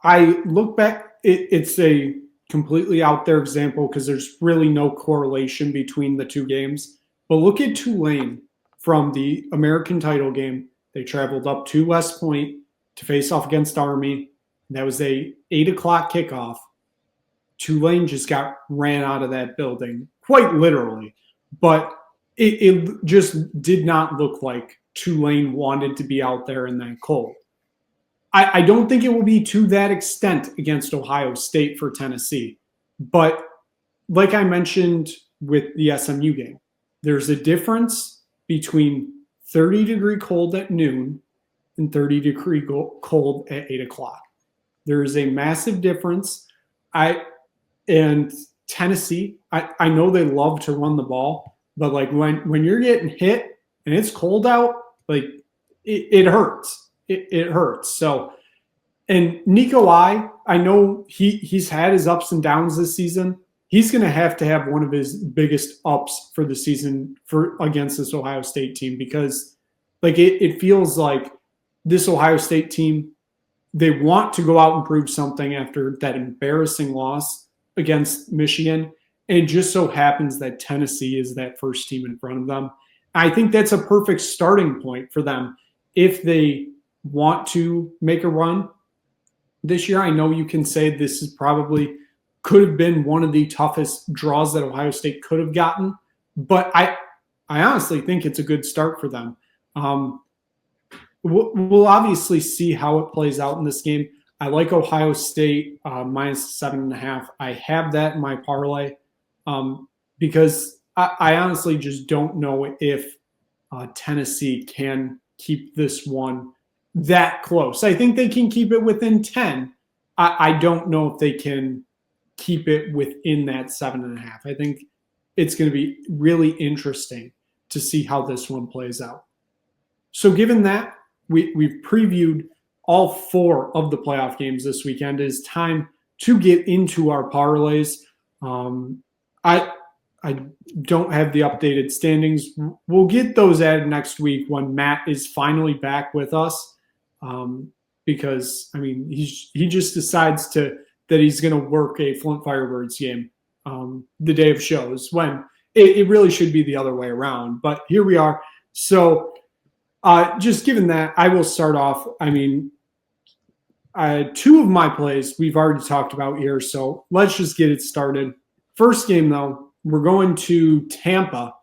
I look back, it's a completely out there example because there's really no correlation between the two games. But look at Tulane from the American title game. They traveled up to West Point to face off against Army. That was a 8 o'clock kickoff. Tulane just got ran out of that building, quite literally. But it just did not look like Tulane wanted to be out there in that cold. I don't think it will be to that extent against Ohio State for Tennessee. But like I mentioned with the SMU game, there's a difference between 30-degree cold at noon and 30-degree cold at 8 o'clock. There is a massive difference. And Tennessee, I know they love to run the ball, but like when you're getting hit and it's cold out, like it hurts. It hurts. So, and Nico I know he's had his ups and downs this season. He's going to have one of his biggest ups for the season against this Ohio State team, because like it feels like this Ohio State team, they want to go out and prove something after that embarrassing loss against Michigan. And it just so happens that Tennessee is that first team in front of them. I think that's a perfect starting point for them if they want to make a run this year. I know you can say this is probably could have been one of the toughest draws that Ohio State could have gotten, but I honestly think it's a good start for them. We'll obviously see how it plays out in this game. I like Ohio State minus 7.5. I have that in my parlay because I honestly just don't know if Tennessee can keep this one that close. I think they can keep it within 10. I don't know if they can keep it within that 7.5. I think it's going to be really interesting to see how this one plays out. So given that, we've previewed all 4 of the playoff games this weekend, it is time to get into our parlays. I don't have the updated standings. We'll get those added next week when Matt is finally back with us. Because I mean, he just decides that he's going to work a Flint Firebirds game the day of shows, when it really should be the other way around. But here we are. So just given that, I will start off. I mean, 2 of my plays we've already talked about here, so let's just get it started. First game, though, we're going to Tampa.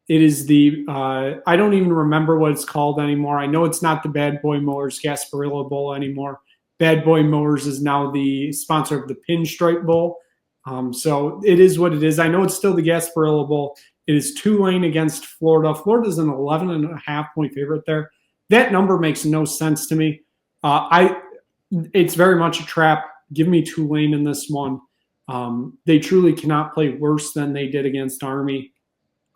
It is the I don't even remember what it's called anymore. I know it's not the Bad Boy Mowers Gasparilla Bowl anymore. Bad Boy Mowers is now the sponsor of the Pinstripe Bowl. So it is what it is. I know it's still the Gasparilla Bowl. It is Tulane against Florida. Florida's an 11.5 point favorite there. That number makes no sense to me. It's very much a trap. Give me Tulane in this one. They truly cannot play worse than they did against Army.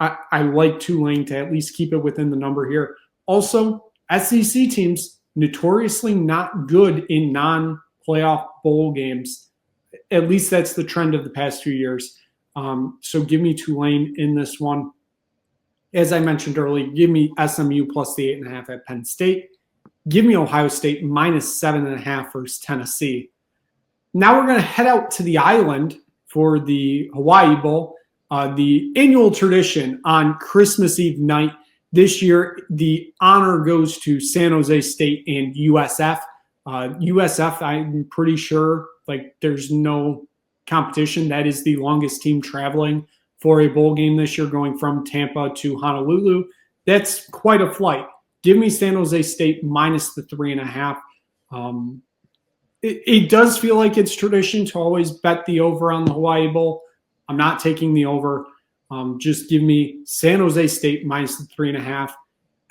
I like Tulane to at least keep it within the number here. Also, SEC teams notoriously not good in non-playoff bowl games. At least that's the trend of the past few years. So give me Tulane in this one. As I mentioned earlier, give me SMU plus the 8.5 at Penn State. Give me Ohio State minus 7.5 versus Tennessee. Now we're going to head out to the island for the Hawaii Bowl, the annual tradition on Christmas Eve night. This year, the honor goes to San Jose State and USF. USF, I'm pretty sure, like, there's no competition. That is the longest team traveling for a bowl game this year, going from Tampa to Honolulu. That's quite a flight. Give me San Jose State minus the 3.5. It does feel like it's tradition to always bet the over on the Hawaii Bowl. I'm not taking the over. Just give me San Jose State minus the 3.5.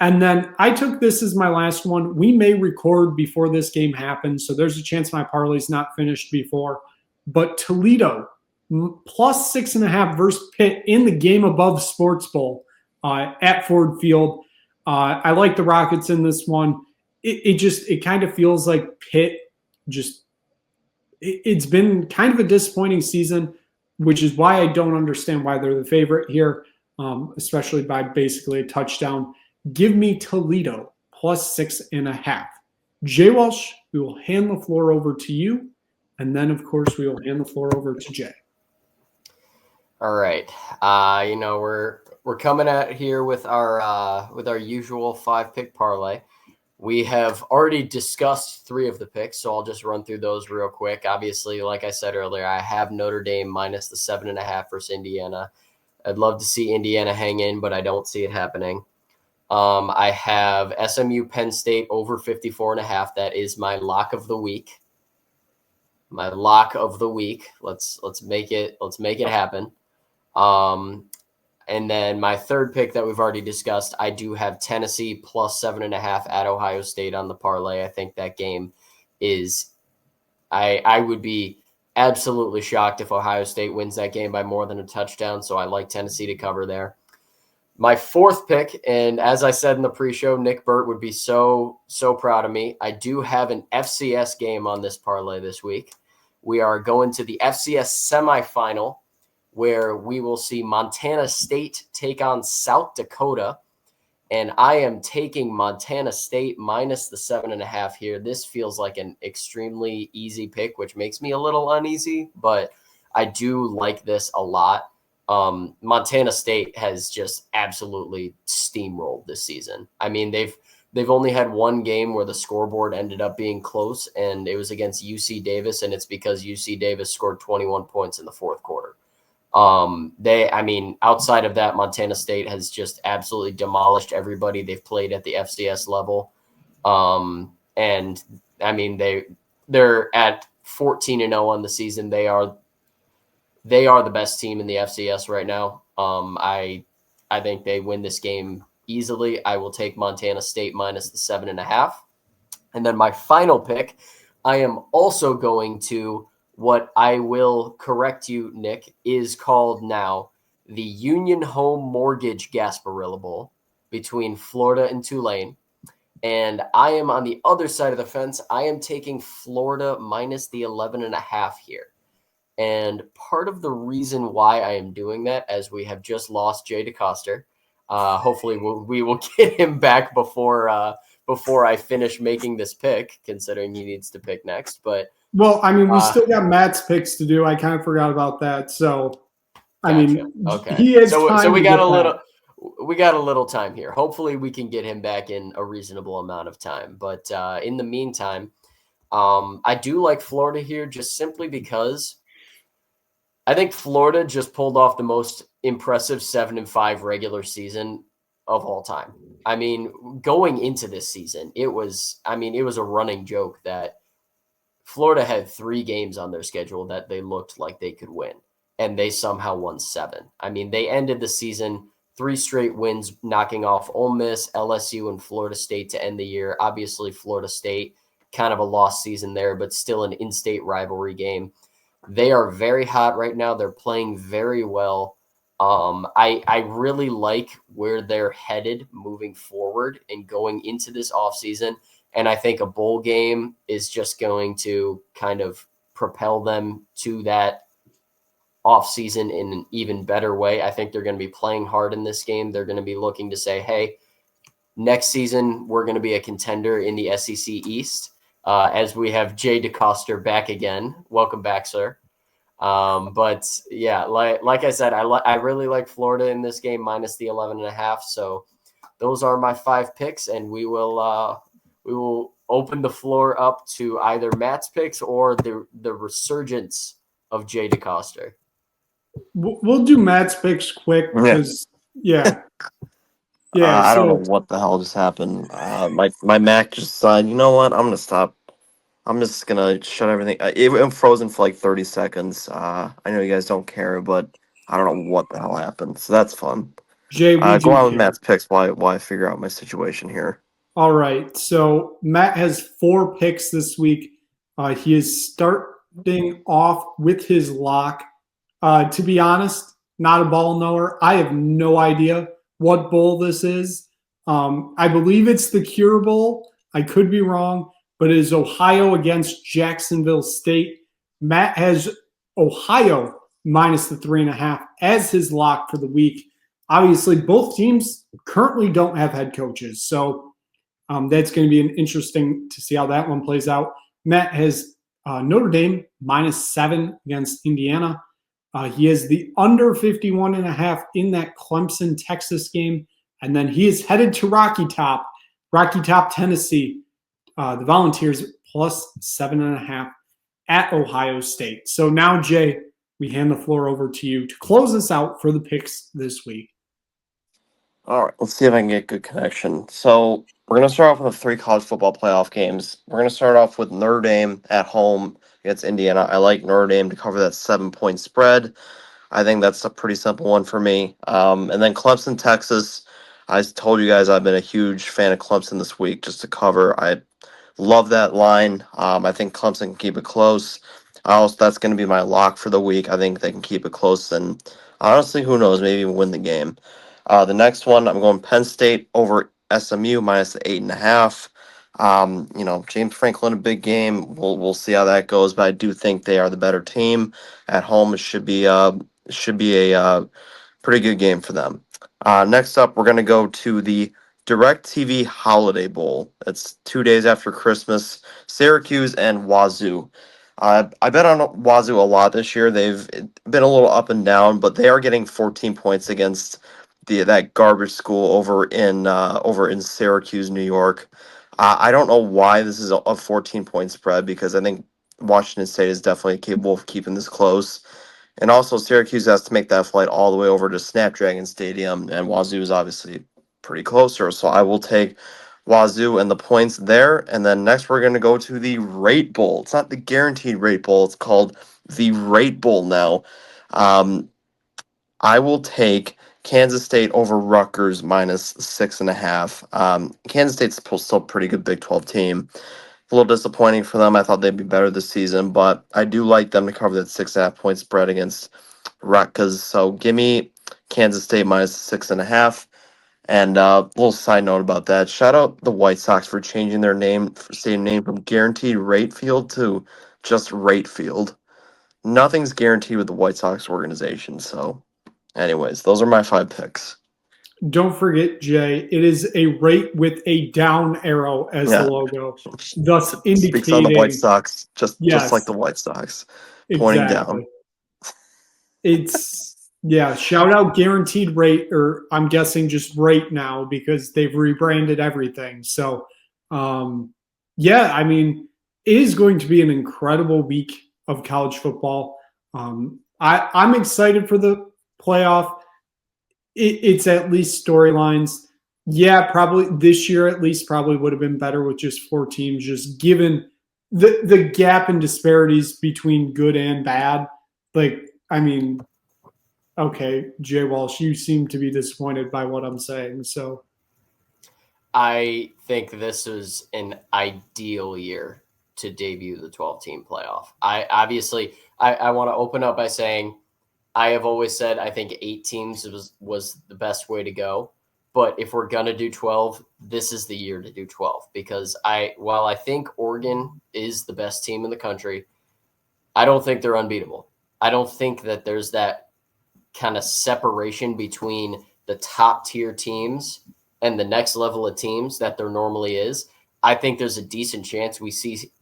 And then I took this as my last one. We may record before this game happens, so there's a chance my parlay's not finished before. But Toledo plus 6.5 versus Pitt in the game above Sports Bowl at Ford Field. I like the Rockets in this one. It kind of feels like Pitt it's been kind of a disappointing season, which is why I don't understand why they're the favorite here, especially by basically a touchdown. Give me Toledo plus 6.5. Jay Walsh, we will hand the floor over to you. And then, of course, we will hand the floor over to Jay. All right. We're coming at here with our usual 5-pick parlay. We have already discussed 3 of the picks, so I'll just run through those real quick. Obviously, like I said earlier, I have Notre Dame minus the 7.5 versus Indiana. I'd love to see Indiana hang in, but I don't see it happening. I have SMU Penn State over 54.5. That is my lock of the week. Let's make it happen. And then my third pick that we've already discussed, I do have Tennessee plus 7.5 at Ohio State on the parlay. I think that game is I would be absolutely shocked if Ohio State wins that game by more than a touchdown. So I like Tennessee to cover there. My fourth pick, and as I said in the pre-show, Nick Burt would be so proud of me. I do have an FCS game on this parlay this week. We are going to the FCS semifinal, where we will see Montana State take on South Dakota. And I am taking Montana State minus the 7.5 here. This feels like an extremely easy pick, which makes me a little uneasy, but I do like this a lot. Montana State has just absolutely steamrolled this season. I mean, they've only had one game where the scoreboard ended up being close, and it was against UC Davis, and it's because UC Davis scored 21 points in the fourth quarter. Outside of that, Montana State has just absolutely demolished everybody they've played at the FCS level. And I mean, they're at 14-0 on the season. They are the best team in the FCS right now. I think they win this game easily. I will take Montana State minus the 7.5. And then my final pick, I am also going to what I will correct you, Nick, is called now the Union Home Mortgage Gasparilla Bowl between Florida and Tulane. And I am on the other side of the fence. I am taking Florida minus the 11.5 here. And part of the reason why I am doing that, as we have just lost Jay DeCoster, hopefully we will get him back before I finish making this pick, considering he needs to pick next. But well, I mean, we still got Matt's picks to do. I kind of forgot about that. So, I mean, okay. He has time so we to got get a little. back. We got a little time here. Hopefully we can get him back in a reasonable amount of time. But in the meantime, I do like Florida here just simply because I think Florida just pulled off the most impressive 7-5 regular season of all time. I mean, going into this season, it was a running joke that Florida had 3 games on their schedule that they looked like they could win, and they somehow won 7. I mean, they ended the season 3 straight wins, knocking off Ole Miss, LSU, and Florida State to end the year. Obviously, Florida State, kind of a lost season there, but still an in-state rivalry game. They are very hot right now. They're playing very well. I really like where they're headed moving forward and going into this offseason. And I think a bowl game is just going to kind of propel them to that offseason in an even better way. I think they're going to be playing hard in this game. They're going to be looking to say, hey, next season, we're going to be a contender in the SEC East. As we have Jay DeCoster back again. Welcome back, sir. But yeah, like I said, I really like Florida in this game minus the 11.5. So those are my 5 picks, and we will open the floor up to either Matt's picks or the resurgence of Jay DeCoster. We'll do Matt's picks quick because yeah. I don't know So what the hell just happened. My Mac just decided, you know what? I'm gonna stop. I'm just gonna shut everything. It frozen for like 30 seconds. I know you guys don't care, but I don't know what the hell happened. So that's fun. Jay, we Go do on with care. Matt's picks while I figure out my situation here. All right. So Matt has 4 picks this week. He is starting off with his lock. To be honest, not a ball knower. I have no idea what bowl this is. I believe it's the Cure Bowl. I could be wrong, but it is Ohio against Jacksonville State. Matt has Ohio minus the 3.5 as his lock for the week. Obviously, both teams currently don't have head coaches. So that's going to be an interesting to see how that one plays out. Matt has Notre Dame minus 7 against Indiana. He has the under 51.5 in that Clemson, Texas game. And then he is headed to Rocky Top, Tennessee. The Volunteers plus 7.5 at Ohio State. So now, Jay, we hand the floor over to you to close us out for the picks this week. All right, let's see if I can get good connection. So we're going to start off with the 3 college football playoff games. We're going to start off with Notre Dame at home against Indiana. I like Notre Dame to cover that 7-point spread. I think that's a pretty simple one for me. And then Clemson, Texas. I told you guys I've been a huge fan of Clemson this week just to cover. I love that line. I think Clemson can keep it close. Also, that's going to be my lock for the week. I think they can keep it close, and honestly, who knows? Maybe even win the game. The next one, I'm going Penn State over SMU minus the 8.5. James Franklin, a big game. We'll see how that goes, but I do think they are the better team at home. It should be a pretty good game for them. Next up, we're going to go to the DirecTV Holiday Bowl. It's 2 days after Christmas. Syracuse and Wazoo. I bet on Wazoo a lot this year. They've been a little up and down, but they are getting 14 points against that garbage school over in Syracuse, New York. I don't know why this is a 14-point spread because I think Washington State is definitely capable of keeping this close. And also, Syracuse has to make that flight all the way over to Snapdragon Stadium, and Wazoo is obviously pretty closer. So I will take Wazoo and the points there. And then next, we're going to go to the Rate Bowl. It's not the Guaranteed Rate Bowl. It's called the Rate Bowl now. I will take Kansas State over Rutgers minus 6.5. Kansas State's still a pretty good Big 12 team. A little disappointing for them. I thought they'd be better this season, but I do like them to cover that 6.5-point spread against Rutgers. So give me Kansas State minus 6.5. And a little side note about that: shout out the White Sox for changing their stadium name from Guaranteed Rate Field to just Rate Field. Nothing's guaranteed with the White Sox organization. So, anyways, those are my 5 picks. Don't forget, Jay, it is a rate with a down arrow as the logo, thus indicating speaks on the White Sox, just like the White Sox, pointing down. It's shout out Guaranteed Rate, or I'm guessing just Rate now because they've rebranded everything. So, I mean, it is going to be an incredible week of college football. I'm excited for the playoff. It's at least storylines. Yeah, probably this year at least probably would have been better with just 4 teams, just given the gap and disparities between good and bad. Like, I mean, okay, Jay Walsh, you seem to be disappointed by what I'm saying. So I think this is an ideal year to debut the 12-team playoff. I want to open up by saying I have always said I think 8 teams was the best way to go. But if we're going to do 12, this is the year to do 12 because while I think Oregon is the best team in the country, I don't think they're unbeatable. I don't think that there's that kind of separation between the top tier teams and the next level of teams that there normally is. I think there's a decent chance we see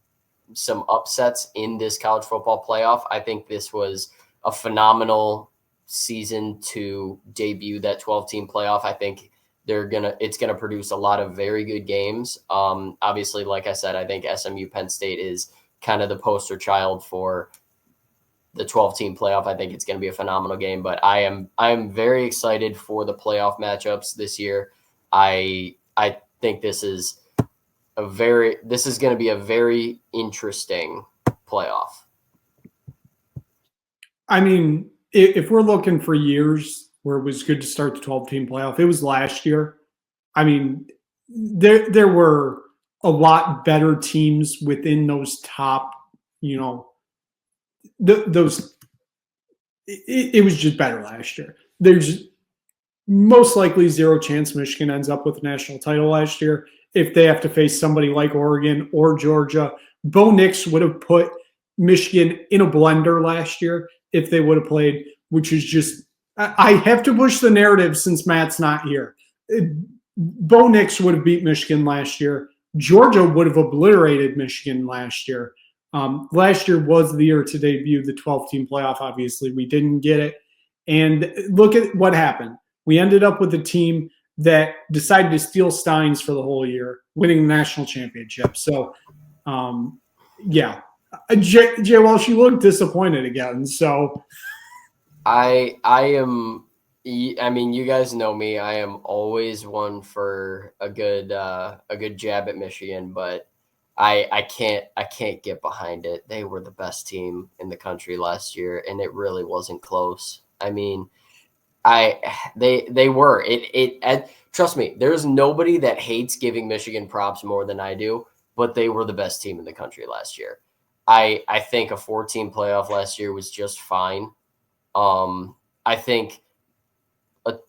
some upsets in this college football playoff. I think this was a phenomenal season to debut that 12-team playoff. I think it's gonna produce a lot of very good games. Obviously, like I said, I think SMU Penn State is kind of the poster child for the 12-team playoff. I think it's going to be a phenomenal game, but I am very excited for the playoff matchups this year. I think this is going to be a very interesting playoff. I mean, if we're looking for years where it was good to start the 12-team playoff, it was last year. I mean, there were a lot better teams within those top, it was just better last year. There's most likely zero chance Michigan ends up with a national title last year if they have to face somebody like Oregon or Georgia. Bo Nix would have put Michigan in a blender last year if they would have played, which is just – I have to push the narrative since Matt's not here. Bo Nix would have beat Michigan last year. Georgia would have obliterated Michigan last year. Last year was the year to debut the 12-team playoff. Obviously, we didn't get it. And look at what happened. We ended up with a team that decided to steal Steins for the whole year, winning the national championship. So, yeah. Jay Walsh, you look disappointed again. So, I am. I mean, you guys know me. I am always one for a good jab at Michigan, but I can't get behind it. They were the best team in the country last year, and it really wasn't close. I mean, they were. Trust me, there's nobody that hates giving Michigan props more than I do, but they were the best team in the country last year. I think a 14 playoff last year was just fine. I think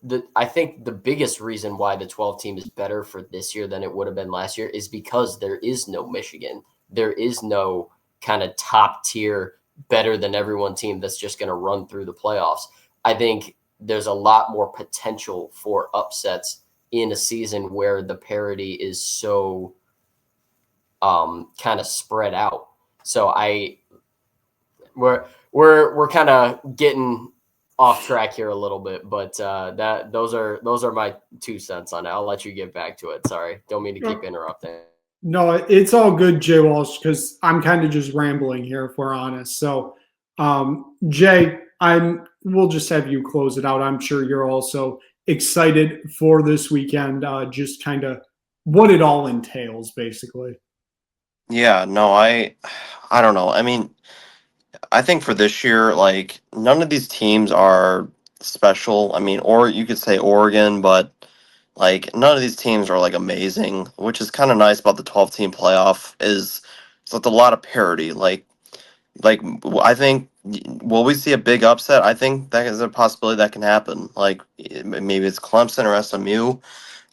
the biggest reason why the 12 team is better for this year than it would have been last year is because there is no Michigan. There is no kind of top tier, better than everyone team that's just going to run through the playoffs. I think there's a lot more potential for upsets in a season where the parity is so kind of spread out. So we're kind of getting off track here a little bit, but those are my 2 cents on it. I'll let you get back to it. Sorry, don't mean to keep interrupting. No, it's all good, Jay Walsh, because I'm kind of just rambling here, if we're honest. So, Jay, we'll just have you close it out. I'm sure you're also excited for this weekend, just kind of what it all entails, basically. Yeah, no, I don't know. I mean, I think for this year, like, none of these teams are special. I mean, or you could say Oregon, but like none of these teams are like amazing, which is kind of nice about the 12-team playoff is it's like a lot of parity. I think will we see a big upset? I think that is a possibility that can happen. Like maybe it's Clemson or SMU.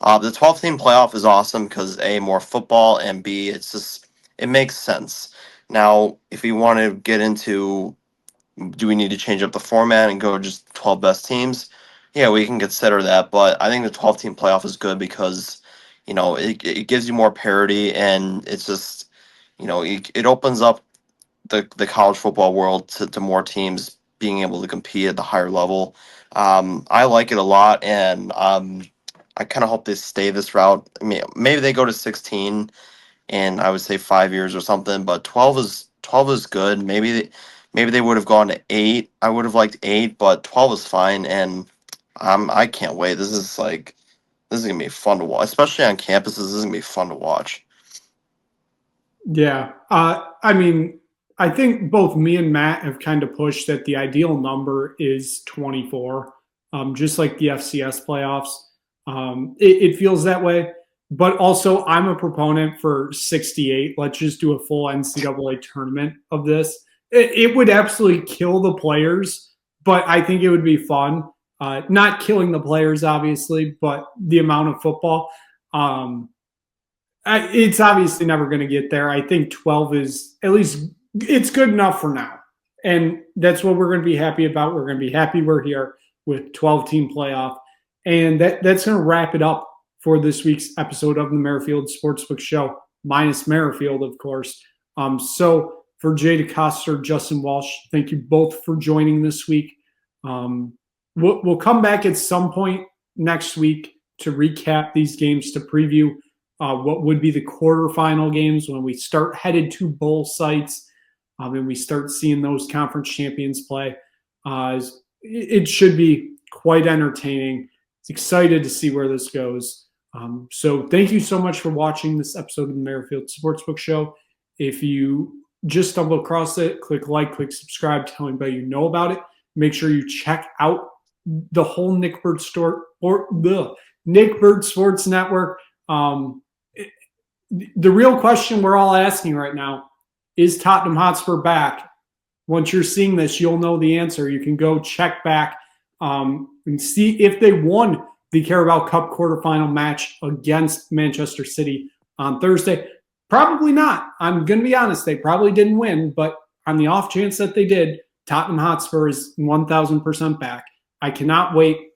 The 12-team playoff is awesome because A, more football, and B, it makes sense. Now, if you want to get into do we need to change up the format and go just 12 best teams? Yeah, we can consider that, but I think the 12-team playoff is good because, it gives you more parity and it's just, it opens up the college football world to more teams being able to compete at the higher level. I like it a lot, and I kind of hope they stay this route. I mean, maybe they go to 16 in I would say 5 years or something, but 12 is good. Maybe they would have gone to 8. I would have liked 8, but 12 is fine, and I can't wait. This is gonna be fun to watch, especially on campuses. This is gonna be fun to watch. Yeah. I mean, I think both me and Matt have kind of pushed that the ideal number is 24, just like the FCS playoffs. It feels that way. But also, I'm a proponent for 68. Let's just do a full NCAA tournament of this. It would absolutely kill the players, but I think it would be fun. Not killing the players, obviously, but the amount of football. It's obviously never going to get there. I think 12 is at least it's good enough for now. And that's what we're going to be happy about. We're going to be happy we're here with 12-team playoff. And that's going to wrap it up for this week's episode of the Merrifield Sportsbook Show, minus Merrifield, of course. So for Jay DeCoster, Justin Walsh, thank you both for joining this week. We'll come back at some point next week to recap these games, to preview what would be the quarterfinal games when we start headed to bowl sites and we start seeing those conference champions play. It should be quite entertaining. Excited to see where this goes. So thank you so much for watching this episode of the Merrifield Sportsbook Show. If you just stumble across it, click like, click subscribe, tell anybody you know about it. Make sure you check out the whole Nick Bird Sports Network. The real question we're all asking right now is Tottenham Hotspur back? Once you're seeing this, you'll know the answer. You can go check back and see if they won the Carabao Cup quarterfinal match against Manchester City on Thursday. Probably not. I'm going to be honest. They probably didn't win, but on the off chance that they did, Tottenham Hotspur is 1,000% back. I cannot wait.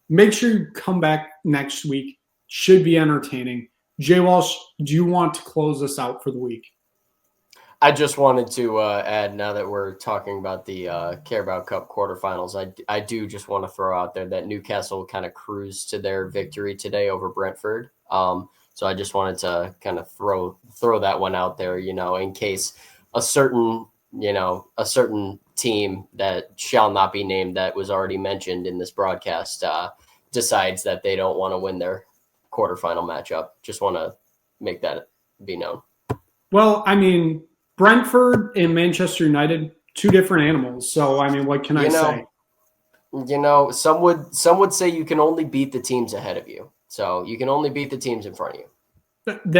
Make sure you come back next week. Should be entertaining. Jay Walsh, do you want to close us out for the week? I just wanted to add, now that we're talking about the Carabao Cup quarterfinals, I do just want to throw out there that Newcastle kind of cruised to their victory today over Brentford. So I just wanted to kind of throw that one out there, in case a certain team that shall not be named, that was already mentioned in this broadcast, decides that they don't want to win their quarterfinal matchup. Just want to make that be known. Well, I mean, Brentford and Manchester United, two different animals. So, I mean, what can I say? Some would say you can only beat the teams ahead of you. So you can only beat the teams in front of you.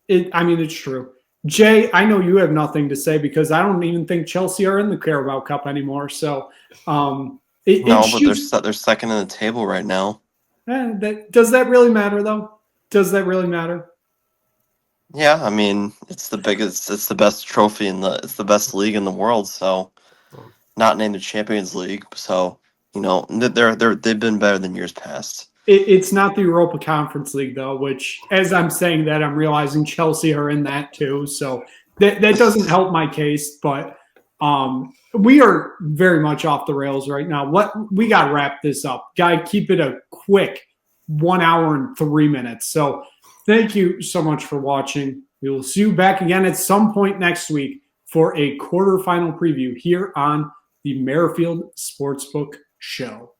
It's true. Jay, I know you have nothing to say because I don't even think Chelsea are in the Carabao Cup anymore. So, but they're second in the table right now. Does that really matter, though? Does that really matter? Yeah, I mean, it's the best trophy it's the best league in the world. So, not named the Champions League. So, they've been better than years past. It's not the Europa Conference League, though, which, as I'm saying that, I'm realizing Chelsea are in that too. So that doesn't help my case. But we are very much off the rails right now. We got to wrap this up. Guy, keep it a quick 1 hour and 3 minutes. So thank you so much for watching. We will see you back again at some point next week for a quarterfinal preview here on the Merrifield Sportsbook Show.